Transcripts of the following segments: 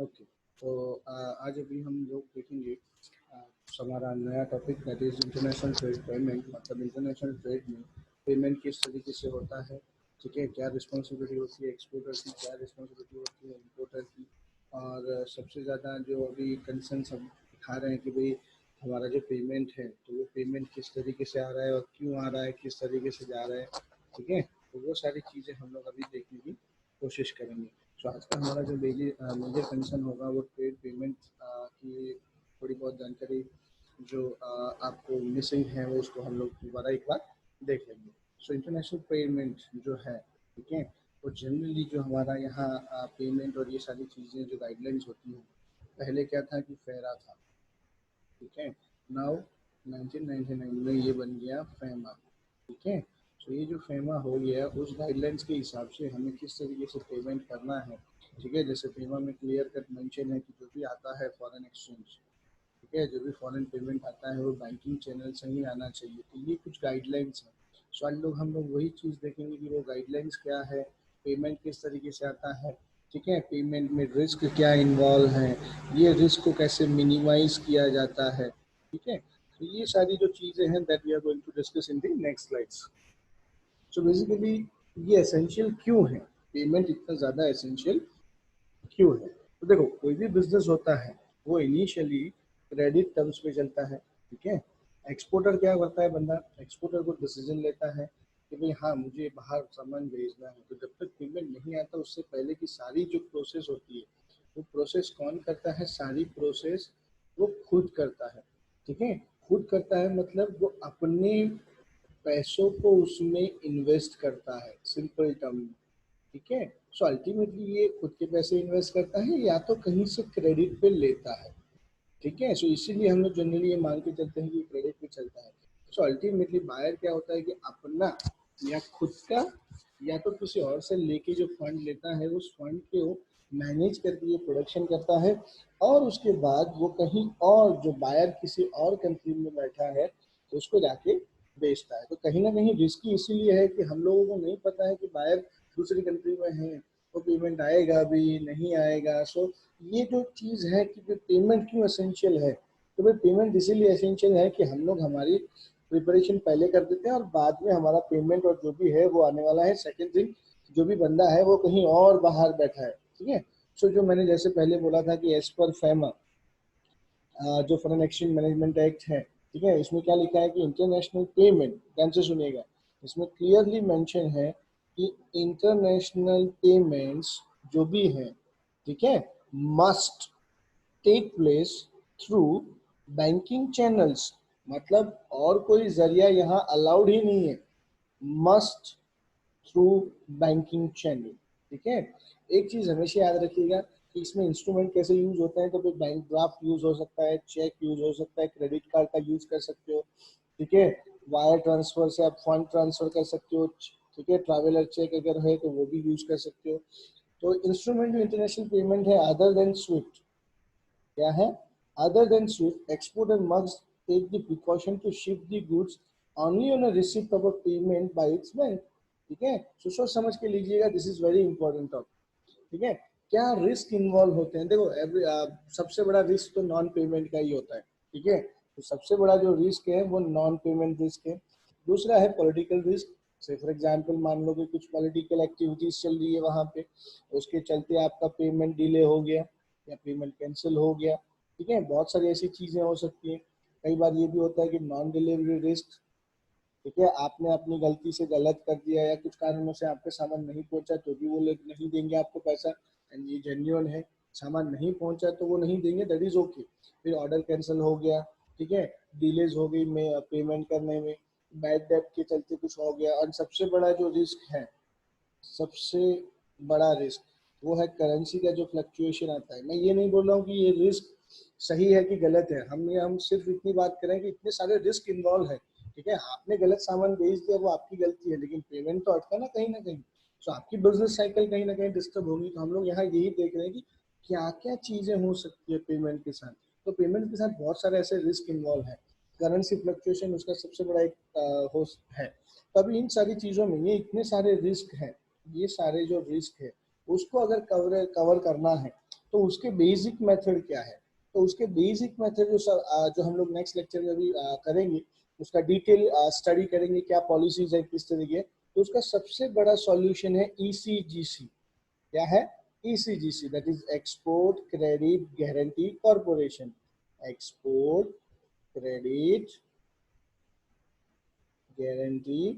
Okay, तो आज अभी हम लोग देखेंगे हमारा नया topic that is international trade payment. मतलब इंटरनेशनल ट्रेड में पेमेंट किस तरीके से होता है, ठीक है, क्या रिस्पॉन्सिबिलिटी होती है एक्सपोर्टर की, क्या रिस्पॉन्सिबिलिटी होती है इम्पोर्टर की। और सबसे ज़्यादा जो अभी कंसर्न हम दिखा रहे हैं कि भाई हमारा जो पेमेंट है तो वो पेमेंट किस तरीके से आ रहा है और क्यों आ रहा है, किस तरीके से जा रहा है, ठीक है। तो वो सारी चीज़ें हम लोग अभी देखने की कोशिश करेंगे। तो आज का हमारा जो मेजर कंसर्न होगा वो ट्रेड पेमेंट की थोड़ी बहुत जानकारी जो आपको मिसिंग है वो उसको हम लोग दोबारा एक बार देख लेंगे। सो इंटरनेशनल पेमेंट जो है, ठीक है, वो जनरली जो हमारा यहाँ पेमेंट और ये सारी चीज़ें जो गाइडलाइंस होती हैं, पहले क्या था कि फेरा था, ठीक है। नाउ 1999 में ये बन गया फेमा, ठीक है। तो ये जो फेमा हो गया उस गाइडलाइंस के हिसाब से हमें किस तरीके से पेमेंट करना है, ठीक है। जैसे फेमा में क्लियर कट मेंशन है कि जो भी आता है फॉरेन एक्सचेंज, ठीक है, जो भी फॉरेन पेमेंट आता है वो बैंकिंग चैनल से ही आना चाहिए। तो ये कुछ गाइडलाइंस हैं। सो आज लोग हम लोग वही चीज़ देखेंगे कि वो गाइडलाइंस क्या है, पेमेंट किस तरीके से आता है, ठीक है, पेमेंट में रिस्क क्या इन्वॉल्व है, ये रिस्क को कैसे मिनिमाइज किया जाता है, ठीक है। तो ये सारी जो चीज़ें हैं that we are going to discuss in the next slides. So basically ये एसेंशियल क्यों है, पेमेंट इतना ज़्यादा एसेंशियल क्यों है। तो देखो कोई भी बिजनेस होता है वो इनिशियली क्रेडिट टर्म्स पे चलता है, ठीक है। एक्सपोर्टर क्या करता है, बंदा एक्सपोर्टर को डिसीजन लेता है कि भाई हाँ मुझे बाहर सामान भेजना है, तो जब तक पेमेंट नहीं आता उससे पहले की सारी जो प्रोसेस होती है वो प्रोसेस कौन करता है, सारी प्रोसेस वो खुद करता है, ठीक है। खुद करता है मतलब वो अपने पैसों को उसमें इन्वेस्ट करता है, सिंपल टर्म में, ठीक है। सो अल्टीमेटली ये खुद के पैसे इन्वेस्ट करता है या तो कहीं से क्रेडिट पे लेता है, ठीक है। सो इसीलिए हम लोग जनरली ये मान के चलते हैं कि क्रेडिट पे चलता है। सो अल्टीमेटली बायर क्या होता है कि अपना या खुद का या तो किसी और से लेके जो फंड लेता है उस फंड को मैनेज करके ये प्रोडक्शन करता है और उसके बाद वो कहीं और जो बायर किसी और कंट्री में बैठा है तो उसको जाके बेचता है। तो कहीं ना कहीं रिस्की इसीलिए है कि हम लोगों को नहीं पता है कि बायर दूसरी कंट्री में है तो पेमेंट आएगा भी नहीं आएगा। सो ये जो चीज़ है कि पेमेंट क्यों एसेंशियल है, तो भाई पेमेंट इसीलिए एसेंशियल है कि हम लोग हमारी प्रिपरेशन पहले कर देते हैं और बाद में हमारा पेमेंट और जो भी है वो आने वाला है। सेकेंड थिंग, जो भी बंदा है वो कहीं और बाहर बैठा है, ठीक है। सो जो मैंने जैसे पहले बोला था कि एज पर फैमा जो फॉरेन एक्सचेंज मैनेजमेंट एक्ट है, ठीक है, इसमें क्या लिखा है कि इंटरनेशनल पेमेंट, ध्यान से सुनिएगा, इसमें क्लियरली मेंशन है कि इंटरनेशनल पेमेंट्स जो भी हैं, ठीक है, must take place through banking channels. मतलब और कोई जरिया यहाँ अलाउड ही नहीं है, मस्ट थ्रू बैंकिंग चैनल, ठीक है। एक चीज हमेशा याद रखिएगा कि इसमें इंस्ट्रूमेंट कैसे यूज होते हैं, तो फिर बैंक ड्राफ्ट यूज हो सकता है, चेक यूज हो सकता है, क्रेडिट कार्ड का यूज कर सकते हो, ठीक है। वायर ट्रांसफर से आप फंड ट्रांसफर कर सकते हो, ठीक है। ट्रैवलर चेक अगर है तो वो भी यूज कर सकते हो। तो इंस्ट्रूमेंट जो इंटरनेशनल पेमेंट है अदर देन स्विफ्ट क्या है, other than SWIFT exporter must take the precaution to ship the goods only on a receipt of a payment by its bank, ठीक है। सोच समझ के लीजिएगा, this is very important topic, ठीक है। क्या रिस्क इन्वॉल्व होते हैं, देखो सबसे बड़ा रिस्क तो नॉन पेमेंट का ही होता है, ठीक है। तो सबसे बड़ा जो रिस्क है वो नॉन पेमेंट रिस्क है। दूसरा है पॉलिटिकल रिस्क, से फॉर एग्जांपल मान लो कि कुछ पॉलिटिकल एक्टिविटीज चल रही है वहां पे, उसके चलते आपका पेमेंट डिले हो गया या पेमेंट कैंसिल हो गया, ठीक है। बहुत सारी ऐसी चीजें हो सकती हैं। कई बार ये भी होता है कि नॉन डिलीवरी रिस्क, ठीक है, आपने अपनी गलती से गलत कर दिया या कुछ कारणों से आपके सामान नहीं पहुंचा तो भी वो लोग नहीं देंगे आपको पैसा, एंड ये जेन्युइन है। सामान नहीं पहुंचा तो वो नहीं देंगे, दैट इज ओके। फिर ऑर्डर कैंसिल हो गया, ठीक है, डिलेज हो गई में पेमेंट करने में, बैड डेट के चलते कुछ हो गया। और सबसे बड़ा जो रिस्क है, सबसे बड़ा रिस्क वो है करेंसी का जो फ्लक्चुएशन आता है। मैं ये नहीं बोल रहा हूँ कि ये रिस्क सही है कि गलत है, हम सिर्फ इतनी बात करें कि इतने सारे रिस्क इन्वॉल्व है, ठीक है। आपने गलत सामान बेच दिया वो आपकी गलती है, लेकिन पेमेंट तो अटका ना कहीं। तो आपकी बिजनेस साइकिल कहीं ना कहीं डिस्टर्ब होगी। तो हम लोग यहाँ यही देख रहे हैं कि क्या क्या चीजें हो सकती है पेमेंट के साथ। तो पेमेंट के साथ बहुत सारे ऐसे रिस्क इन्वॉल्व है, करेंसी फ्लक्चुएशन उसका सबसे बड़ा एक हो है। तो अभी इन सारी चीजों में ये इतने सारे रिस्क हैं, ये सारे जो रिस्क है उसको अगर कवर करना है तो उसके बेसिक मेथड क्या है? तो उसके बेसिक मेथड जो हम लोग नेक्स्ट लेक्चर में भी करेंगे, उसका डिटेल स्टडी करेंगे, क्या पॉलिसीज है किस तरीके। तो उसका सबसे बड़ा सॉल्यूशन है ईसीजीसी। क्या है? ECGC, that is export credit guarantee corporation. Export credit guarantee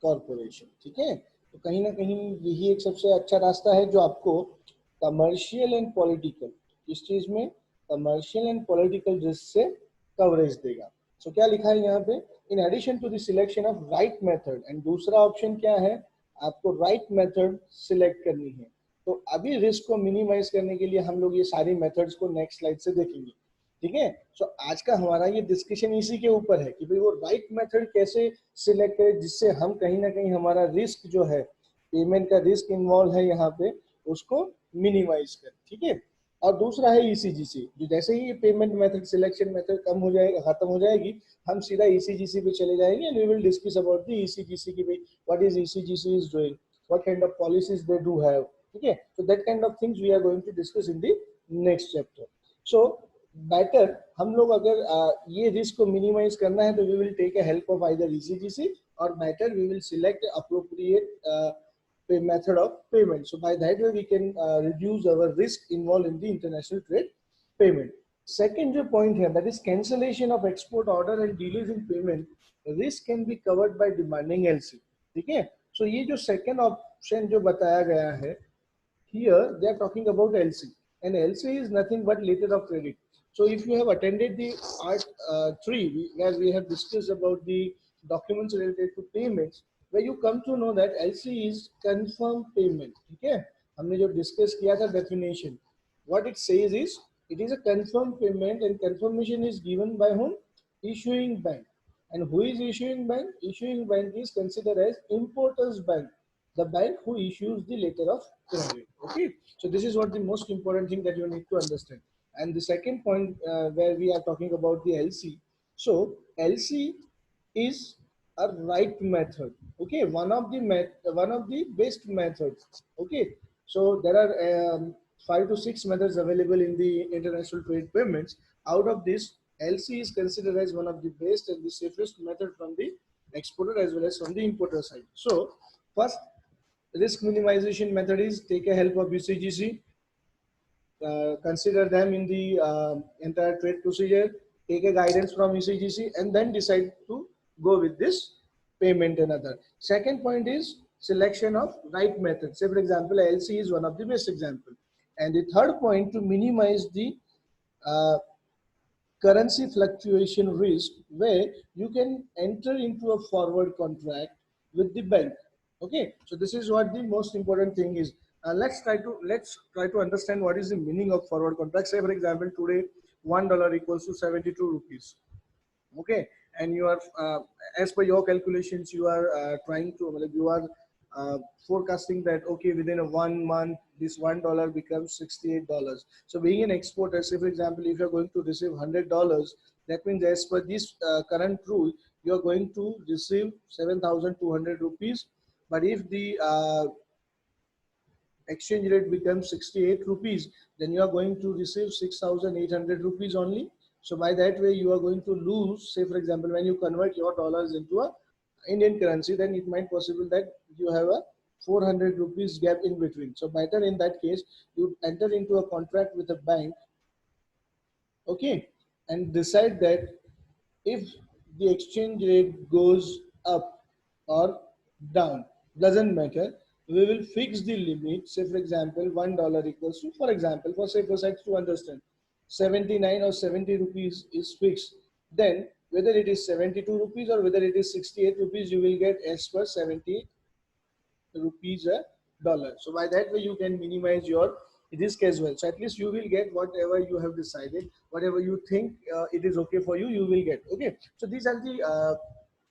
corporation, ठीक है। तो कहीं ना कहीं यही एक सबसे अच्छा रास्ता है जो आपको कमर्शियल एंड पॉलिटिकल, इस चीज में कमर्शियल एंड पॉलिटिकल रिस्क से कवरेज देगा। सो क्या लिखा है यहाँ पे? In addition to the selection of right method, and दूसरा ऑप्शन क्या है? आपको राइट मेथड सिलेक्ट करनी है। तो अभी रिस्क को मिनिमाइज करने के लिए हम लोग ये सारी मेथड्स को नेक्स्ट स्लाइड से देखेंगे, ठीक है। सो आज का हमारा ये डिस्कशन इसी के ऊपर है कि भाई वो राइट मेथड कैसे सिलेक्ट करें जिससे हम कहीं ना कहीं हमारा रिस्क जो है, पेमेंट का रिस्क इन्वॉल्व है यहाँ पे, उसको मिनिमाइज करें, ठीक है। और दूसरा है ईसीजीसी, जो जैसे ही ये पेमेंट मेथड सिलेक्शन मेथड कम हो जाएगा, खत्म हो जाएगी, हम सीधा ईसीजीसी पे चले जाएंगे and we will discuss about the ECGC की भाई what is ECGC is doing, what kind of policies they do have, ठीक है। So that kind of things we are going to discuss in the next chapter. So better हम लोग अगर ये risk को minimise करना है तो we will take a help of either ECGC or better we will select appropriate method of payment. So by that way we can reduce our risk involved in the international trade payment. Second जो point है, that is cancellation of export order and delays in payment, risk can be covered by demanding LC, ठीक है। So ये जो second option जो बताया गया है, here they are talking about LC, and LC is nothing but letter of credit. So if you have attended the art 3 where we have discussed about the documents related to payments, where you come to know that LC is confirmed payment, ठीक है। हमने जो discuss किया था definition, what it says is it is a confirmed payment and confirmation is given by whom? Issuing bank. And who is issuing bank? Issuing bank is considered as importers bank, the bank who issues the letter of credit, okay. So this is what the most important thing that you need to understand. And the second point where we are talking about the LC, so LC is a right method, okay, one of the best methods, okay. So there are 5 to 6 methods available in the international trade payments. Out of this, LC is considered as one of the best and the safest method from the exporter as well as from the importer side. So first risk minimization method is take a help of ECGC, consider them in the entire trade procedure, take a guidance from ECGC, and then decide to go with this payment and other. Second point is selection of right method. Say for example, LC is one of the best example. And the third point, to minimize the uh, currency fluctuation risk, where you can enter into a forward contract with the bank, okay. So this is what the most important thing is. Let's try to understand what is the meaning of forward contract. Say for example, today $1 equals to 72 rupees, okay. And you are as per your calculations, you are trying to, you are forecasting that okay, within a 1 month this $1 becomes $68. So being an exporter, say for example, if you're going to receive $100, that means as per this current rule, you're going to receive 7,200 rupees. But if the exchange rate becomes 68 rupees, then you are going to receive 6,800 rupees only. So by that way, you are going to lose, say for example, when you convert your dollars into a Indian currency, then it might possible that you have a 400 rupees gap in between. So better in that case, you enter into a contract with a bank, okay, and decide that if the exchange rate goes up or down, doesn't matter, we will fix the limit. Say for example, $1 equals to, for example, for safer side to understand, 79 or 70 rupees is fixed. Then whether it is 72 rupees or whether it is 68 rupees, you will get as per 70 rupees a dollar. So by that way you can minimize your risk as well. So at least you will get whatever you have decided, whatever you think it is okay for you, you will get, okay. So these are the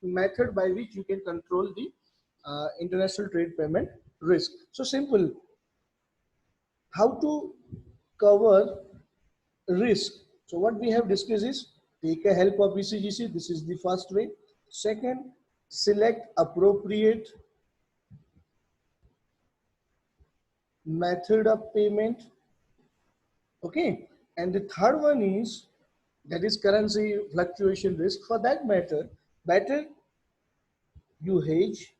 method by which you can control the international trade payment risk. So simple. How to cover risk? So what we have discussed is take a help of ECGC. This is the first way. Second, select appropriate method of payment. Okay, and the third one is, that is currency fluctuation risk. For that matter, better you hedge,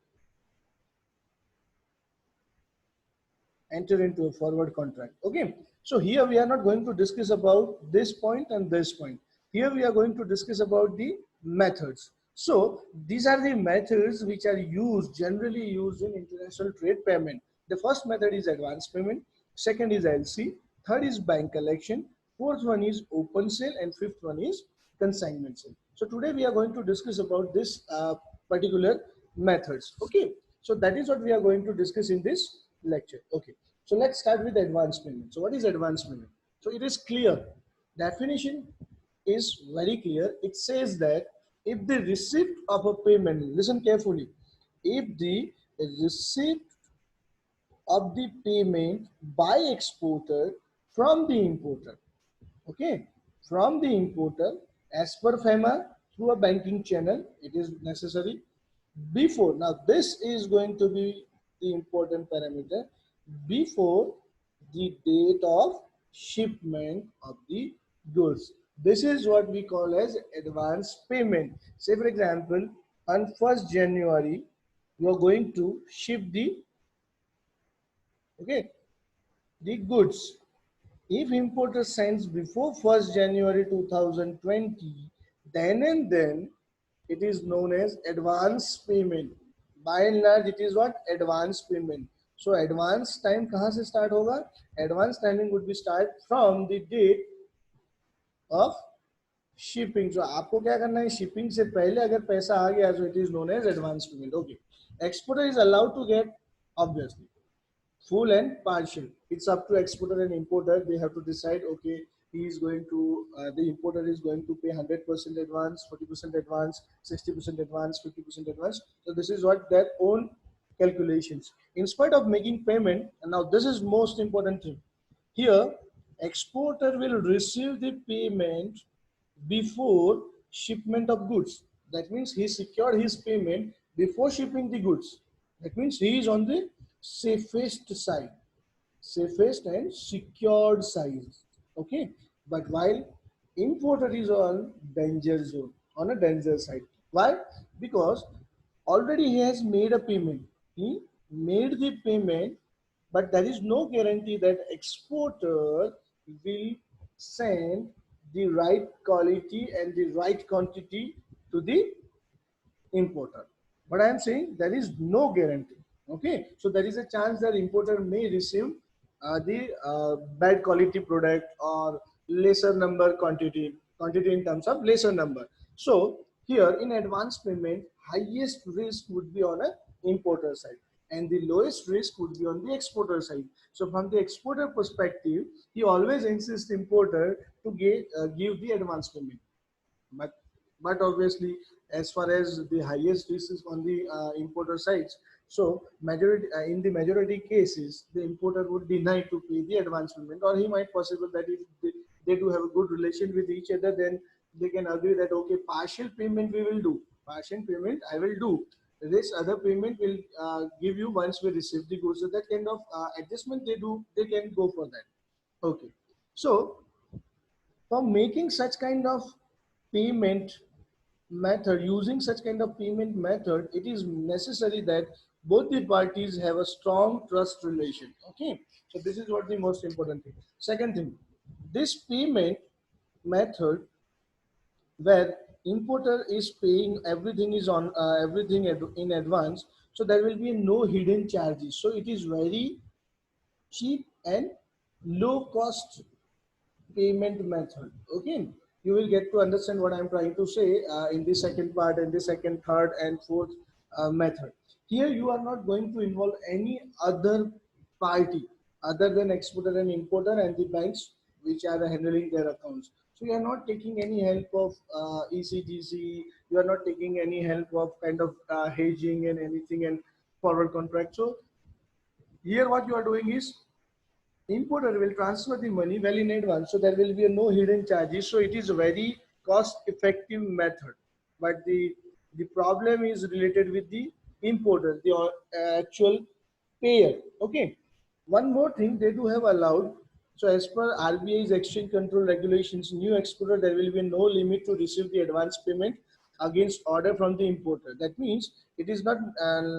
enter into a forward contract. Okay, so here we are not going to discuss about this point and this point. Here we are going to discuss about the methods. So these are the methods which are used, generally used in international trade payment. The first method is advance payment, second is LC, third is bank collection, fourth one is open sale, and fifth one is consignment sale. So today we are going to discuss about this particular methods. Okay, so that is what we are going to discuss in this lecture. Okay, so let's start with advance payment. So what is advance payment? So it is clear. Definition is very clear. It says that if the receipt of a payment, listen carefully, if the receipt of the payment by exporter from the importer, okay, from the importer as per FEMA through a banking channel, it is necessary before. Now this is going to be the important parameter, before the date of shipment of the goods. This is what we call as advance payment. Say for example, on 1st January you are going to ship the, okay, the goods. If importer sends before 1st January 2020, then and then it is known as advance payment. By and large, it is what? Advance payment. So advance time कहाँ से start होगा? Advance timing would be start from the date of shipping. So आपको क्या करना है? Shipping से पहले अगर पैसा आ गया, so it is known as advance payment. Okay. Exporter is allowed to get, obviously, full and partial. It's up to exporter and importer. They have to decide, okay, he is going to, the importer is going to pay 100% advance, 40% advance, 60% advance, 50% advance. So this is what their own calculations. In spite of making payment, and now this is most important thing. Here, exporter will receive the payment before shipment of goods. That means he secured his payment before shipping the goods. That means he is on the safest side, safest and secured side. Okay, but while importer is on danger zone, on a danger side. Why? Because already he has made a payment. He made the payment, but there is no guarantee that exporter will send the right quality and the right quantity to the importer. But I am saying there is no guarantee. Okay, so there is a chance that importer may receive the bad quality product or lesser number quantity in terms of lesser number. So here in advance payment, highest risk would be on a importer side, and the lowest risk would be on the exporter side. So from the exporter perspective, he always insists importer to give the advance payment. but but obviously, as far as the highest risk is on the importer sides, so majority in the majority cases the importer would deny to pay the advance payment, or he might possible that if they do have a good relation with each other, then they can agree that okay, partial payment we will do, partial payment I will do, this other payment will give you once we receive the goods. So that kind of adjustment they do, they can go for that. Okay, so for making such kind of payment method, using such kind of payment method, it is necessary that both the parties have a strong trust relation. Okay, so this is what the most important thing. Second thing, this payment method where importer is paying everything is on everything in advance, so there will be no hidden charges. So it is very cheap and low cost payment method. Okay, you will get to understand what I'm trying to say in the second part and the second, third, and fourth method. Here you are not going to involve any other party other than exporter and importer and the banks which are handling their accounts. So you are not taking any help of ECGC. You are not taking any help of kind of hedging and anything and forward contract. So here what you are doing is importer will transfer the money well in advance, so there will be no hidden charges. So it is a very cost effective method, but the problem is related with the importer, the actual payer. Okay, One more thing they do have allowed. So as per RBI's exchange control regulations, new exporter there will be no limit to receive the advance payment against order from the importer. That means it is not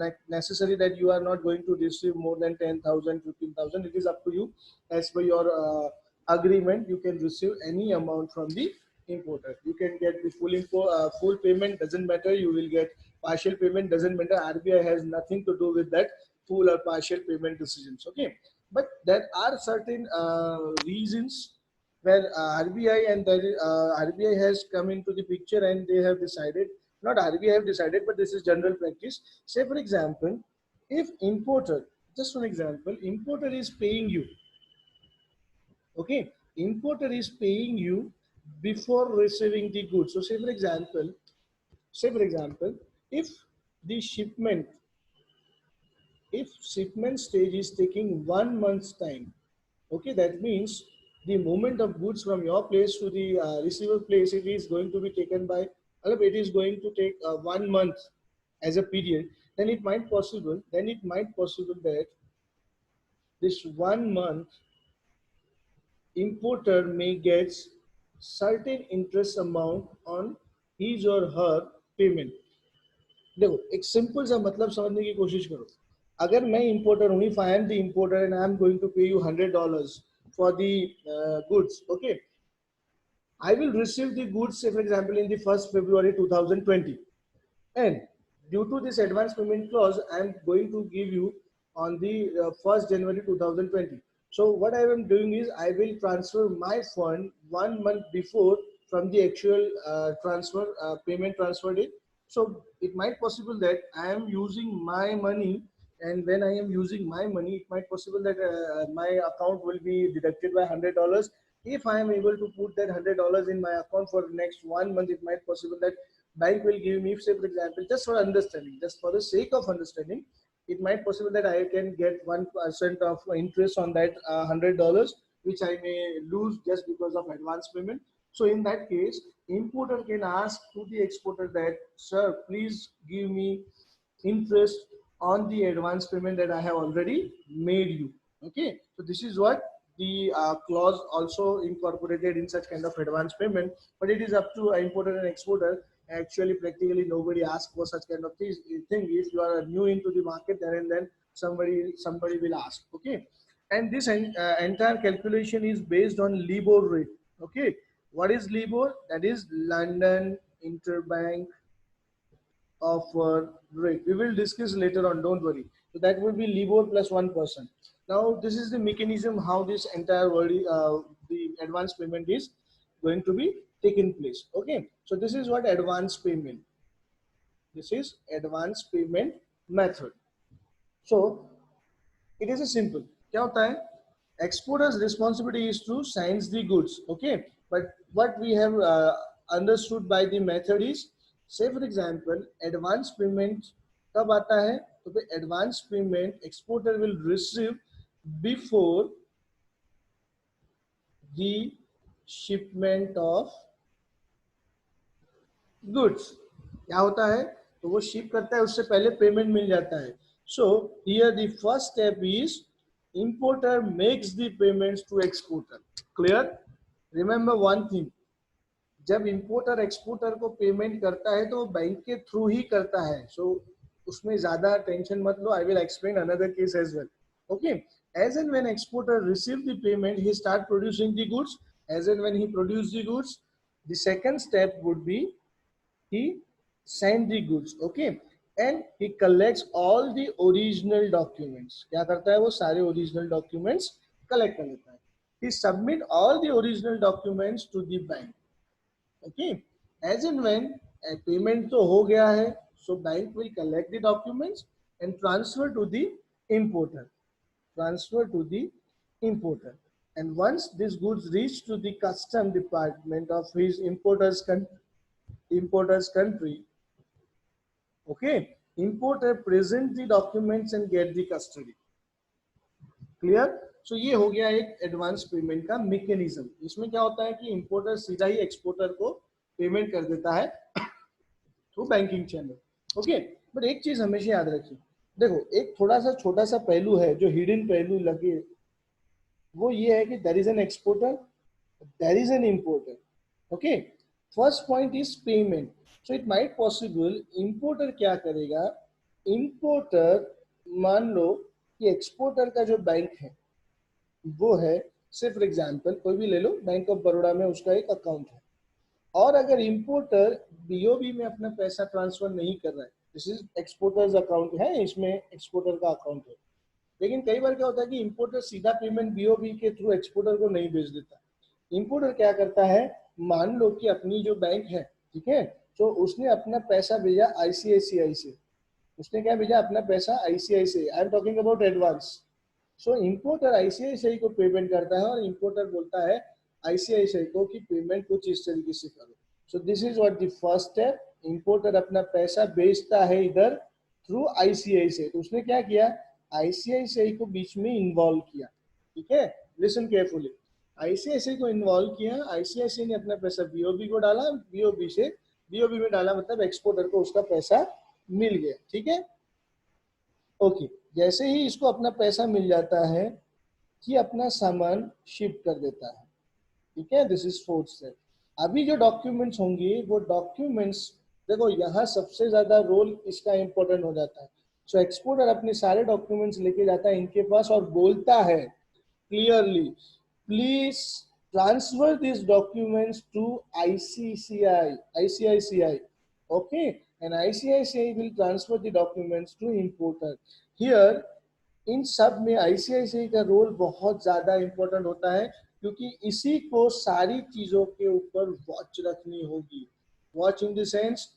like necessary that you are not going to receive more than 10,000, 15,000. It is up to you. As per your agreement, you can receive any amount from the importer. You can get the full payment, doesn't matter. You will get partial payment, doesn't matter. RBI has nothing to do with that full or partial payment decisions. Okay, but there are certain reasons where RBI and RBI has come into the picture and they have decided, not RBI have decided, but this is general practice. Say for example, if importer, just one example, importer is paying you, okay, importer is paying you before receiving the goods. So say for example, if the shipment, if shipment stage is taking 1 month's time, okay, that means the movement of goods from your place to the receiver place, it is going to be taken by, it is going to take 1 month as a period. Then it might possible that this 1 month importer may get certain interest amount on his or her payment. देखो एक simple सा मतलब समझने की कोशिश करो. अगर मैं इंपोर्टर हूँ, if I am the importer and I am going to pay you $100 for the goods, okay, I will receive the goods, say for example, in the 1st February 2020, and due to this advance payment clause, I am going to give you on the 1st January 2020. So what I am doing is I will transfer my fund 1 month before from the actual payment transfer date. So it might possible that I am using my money, and when I am using my money, it might possible that my account will be deducted by $100. If I am able to put that $100 in my account for the next 1 month, it might possible that bank will give me, say for example, just for understanding, just for the sake of understanding, it might possible that I can get 1% of interest on that $100, which I may lose just because of advance payment. So in that case, importer can ask to the exporter that, sir, please give me interest on the advance payment that I have already made you. Okay, so this is what the clause also incorporated in such kind of advance payment, but it is up to importer and exporter. Actually, practically nobody asks for such kind of thing. If you are new into the market, then and then somebody will ask. Okay, and this entire calculation is based on LIBOR rate. Okay, what is LIBOR? That is London Interbank Offer Rate. We will discuss later on. Don't worry. So that will be LIBOR plus 1%. Now this is the mechanism how this entire world, the advance payment is going to be taken place. Okay, so this is what advance payment. This is advance payment method. So it is a simple. क्या होता है? Exporter's responsibility is to sign the goods. Okay, but what we have understood by the method is, say for example, advance payment कब आता है? तो फिर advance payment exporter will receive before the shipment of goods. क्या होता है? तो वो शिप करता है, उससे पहले पेमेंट मिल जाता है. So here the first step is importer makes the payments to exporter. Clear? Remember one thing, जब इंपोर्टर एक्सपोर्टर को पेमेंट करता है तो वो बैंक के थ्रू ही करता है. सो उसमें ज्यादा टेंशन मत लो. I will explain another case as well. Okay, as and when exporter receive the payment, he start producing the goods. As and when he produce the goods, the second step would be he send the goods. Okay, and he collects all the original documents. क्या करता है? वो सारे original documents collect कर लेता है. He submit all the original documents to the bank. Okay, as and when payment तो हो गया है, so bank will collect the documents and transfer to the importer. Transfer to the importer. And once these goods reach to the custom department of his importer's country, okay, importer present the documents and get the custody. Clear? So ये हो गया एक advance payment का mechanism. इसमें क्या होता है कि इंपोर्टर सीधा ही एक्सपोर्टर को पेमेंट कर देता है through banking channel. Okay, but एक चीज हमेशा याद रखिए, देखो एक थोड़ा सा छोटा सा पहलू है जो हिडन पहलू लगे, वो ये है कि there is an exporter, there is an importer. Okay, first point is payment. So it might possible importer क्या करेगा, इम्पोर्टर मान लो कि एक्सपोर्टर का जो बैंक है वो है, सिर्फ फॉर एग्जाम्पल कोई भी ले लो, बैंक ऑफ बड़ौदा में उसका एक अकाउंट है, और अगर इंपोर्टर बीओबी में अपना पैसा ट्रांसफर नहीं कर रहा है, दिस इज एक्सपोर्टर्स अकाउंट है, इसमें एक्सपोर्टर का अकाउंट है, लेकिन कई बार क्या होता है कि इंपोर्टर सीधा पेमेंट बीओबी के थ्रू एक्सपोर्टर को नहीं भेज देता। इंपोर्टर क्या करता है, मान लो कि अपनी जो बैंक है, ठीक है, तो उसने अपना पैसा भेजा आईसीआईसीआई से, उसने क्या भेजा अपना पैसा ICICI, I am talking about advance. So importer ICICI को पेमेंट करता है और इंपोर्टर बोलता है आईसीआईसीआई को कि पेमेंट कुछ इस तरीके से करो। So this is what the first step, importer अपना पैसा भेजता है इधर थ्रू आईसीआईसीआई, तो उसने क्या किया, आईसीआईसीआई को बीच में इन्वॉल्व किया। ठीक है, लिसन केयरफुली, आईसीआईसीआई को इन्वॉल्व किया, आईसीआईसीआई ने अपना पैसा बीओबी को डाला, बीओबी से बीओबी में डाला, मतलब एक्सपोर्टर को उसका पैसा मिल गया। ठीक है, ओके, जैसे ही इसको अपना पैसा मिल जाता है कि अपना सामान शिप कर देता है। ठीक है, दिस इज फोर्थ स्टेप। अभी जो डॉक्यूमेंट्स होंगे वो डॉक्यूमेंट्स, देखो यहाँ सबसे ज्यादा रोल इसका इंपॉर्टेंट हो जाता है। सो एक्सपोर्टर अपने सारे डॉक्यूमेंट्स लेके जाता है इनके पास और बोलता है clearly, please transfer this documents to ICICI, okay, and ICICI will transfer the documents to importer। Here इन सब में आईसीआईसीआई का रोल बहुत ज्यादा इंपॉर्टेंट होता है, क्योंकि इसी को सारी चीजों के ऊपर वॉच रखनी होगी। वॉच इन द सेंस,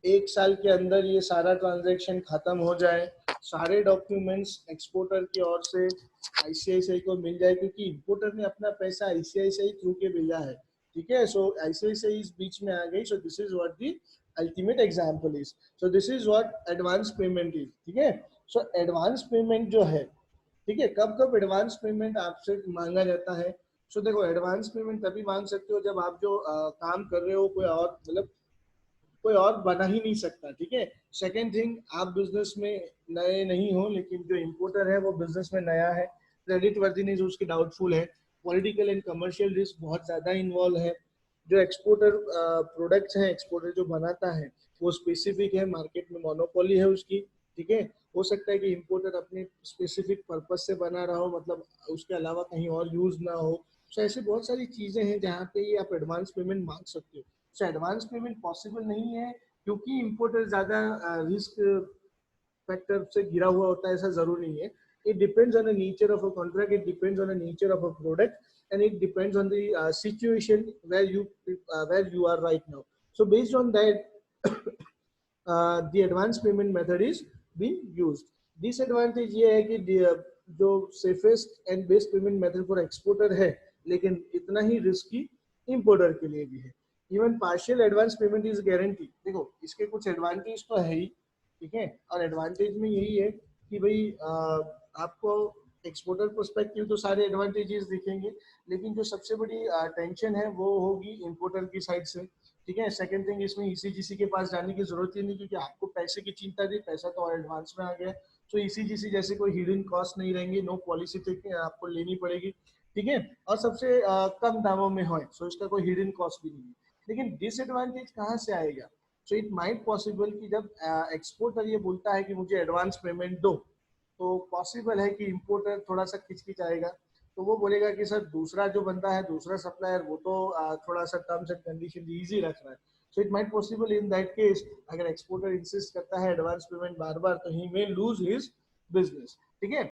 एक साल के अंदर ये सारा ट्रांजैक्शन खत्म हो जाए, सारे डॉक्यूमेंट्स एक्सपोर्टर की ओर से आईसीआईसीआई को मिल जाए, क्योंकि इंपोर्टर ने अपना पैसा आईसीआईसीआई थ्रू के भेजा है। ठीक है, सो आईसीआईसीआई इस बीच में आ गई। So this is what the ultimate example is. So this is what advance payment is. ठीक है, सो एडवांस पेमेंट जो है, ठीक है, कब कब एडवांस पेमेंट आपसे मांगा जाता है। सो देखो एडवांस पेमेंट तभी मांग सकते हो जब आप जो काम कर रहे हो कोई और, मतलब कोई और बना ही नहीं सकता। ठीक है, सेकेंड थिंग, आप बिजनेस में नए नहीं हो, लेकिन जो इम्पोर्टर है वो बिजनेस में नया है, क्रेडिट वर्दीनेस उसकी डाउटफुल है, पॉलिटिकल एंड कमर्शियल रिस्क बहुत ज्यादा इन्वॉल्व है, जो एक्सपोर्टर प्रोडक्ट्स हैं, एक्सपोर्टर जो बनाता है वो स्पेसिफिक है, मार्केट में मोनोपोली है उसकी। ठीक है, हो सकता है कि इम्पोर्टर अपने स्पेसिफिक पर्पज से बना रहा हो, मतलब उसके अलावा कहीं और यूज ना हो। तो ऐसे बहुत सारी चीजें हैं जहाँ पे ये आप एडवांस पेमेंट मांग सकते हो। सो एडवांस पेमेंट पॉसिबल नहीं है, क्योंकि इम्पोर्टर ज्यादा रिस्क फैक्टर से घिरा हुआ होता है, ऐसा जरूरी नहीं है। It depends on the nature of a contract, it depends on the nature of a product, and it depends on the situation where you are right now. So based on that, the advance payment method is being used। disadvantage ये है कि जो safest and best payment method for exporter है, लेकिन इतना ही risky importer के लिए भी है। Even partial advance payment is guarantee. देखो इसके कुछ एडवांटेज तो है ही, ठीक है, और एडवांटेज में यही है कि भाई आपको एक्सपोर्टर पर्सपेक्टिव तो सारे एडवांटेजेस दिखेंगे, लेकिन जो सबसे बड़ी टेंशन है वो होगी इंपोर्टर की साइड से। ठीक है, सेकंड थिंग, इसमें ईसीजीसी के पास जाने की जरूरत ही नहीं, क्योंकि आपको पैसे की चिंता थी, पैसा तो एडवांस में आ गया। तो ईसीजीसी जैसे कोई हिडन कॉस्ट नहीं रहेंगे, नो पॉलिसी आपको लेनी पड़ेगी। ठीक है, और सबसे कम दामों में हो, सो इसका कोई हिडन कॉस्ट भी नहीं है। लेकिन डिसएडवांटेज कहाँ से आएगा, सो इट माइट पॉसिबल कि जब एक्सपोर्टर ये बोलता है कि मुझे एडवांस पेमेंट दो, तो पॉसिबल है कि इंपोर्टर थोड़ा सा खिचकिचाएगा, तो वो बोलेगा कि सर दूसरा जो बंदा है, दूसरा सप्लायर, वो तो थोड़ा सा टर्म्स एंड कंडीशन इजी रख रहा है। सो it might possible in that case, अगर एक्सपोर्टर इंसिस्ट करता है एडवांस पेमेंट बार बार, तो ही मे लूज हिज बिजनेस। ठीक है,